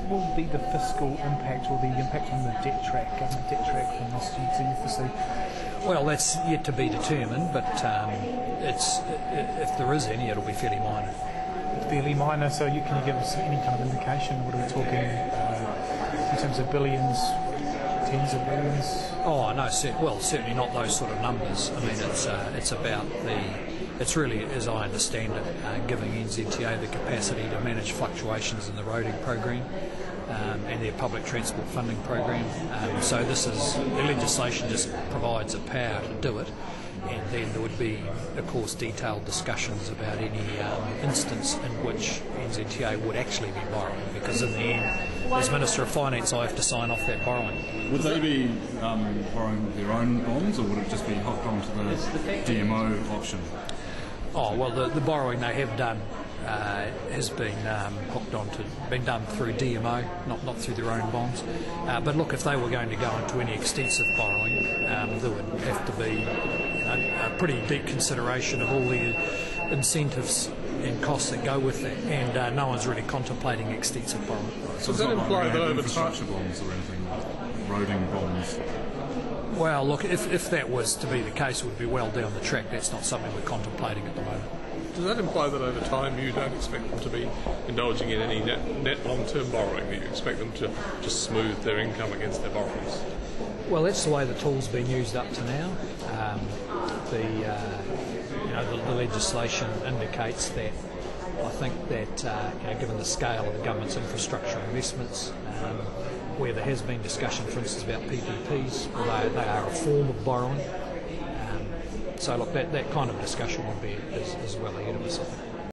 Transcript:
will be the fiscal impact or the impact on the debt track, government debt track from this? Do you foresee? Well, that's yet to be determined, but if there is any, it'll be fairly minor. Fairly minor, so can you give us any kind of indication? What are we talking in terms of billions, tens of billions? Oh no, certainly not those sort of numbers. I mean, it's about it's really, as I understand it, giving NZTA the capacity to manage fluctuations in the roading program and their public transport funding program. So the legislation just provides a power to do it. And then there would be, of course, detailed discussions about any instance in which NZTA would actually be borrowing, because in the end, as Minister of Finance, I have to sign off that borrowing. Would they be borrowing their own bonds, or would it just be hooked onto the DMO option? Oh, well, the borrowing they have done has been been done through DMO, not through their own bonds. But look, if they were going to go into any extensive borrowing, there would have to be a pretty deep consideration of all the incentives and costs that go with that, and no one's really contemplating extensive borrowing. So does that imply that over infrastructure bonds or anything, roading bonds? Well, look, if that was to be the case, it would be well down the track. That's not something we're contemplating at the moment. Does that imply that over time you don't expect them to be indulging in any net long-term borrowing, that you expect them to just smooth their income against their borrowings? Well, that's the way the tool's been used up to now. The legislation indicates that. I think that given the scale of the government's infrastructure investments, where there has been discussion, for instance, about PPPs, well, they are a form of borrowing. So look, that kind of discussion would be as well ahead of us, I think.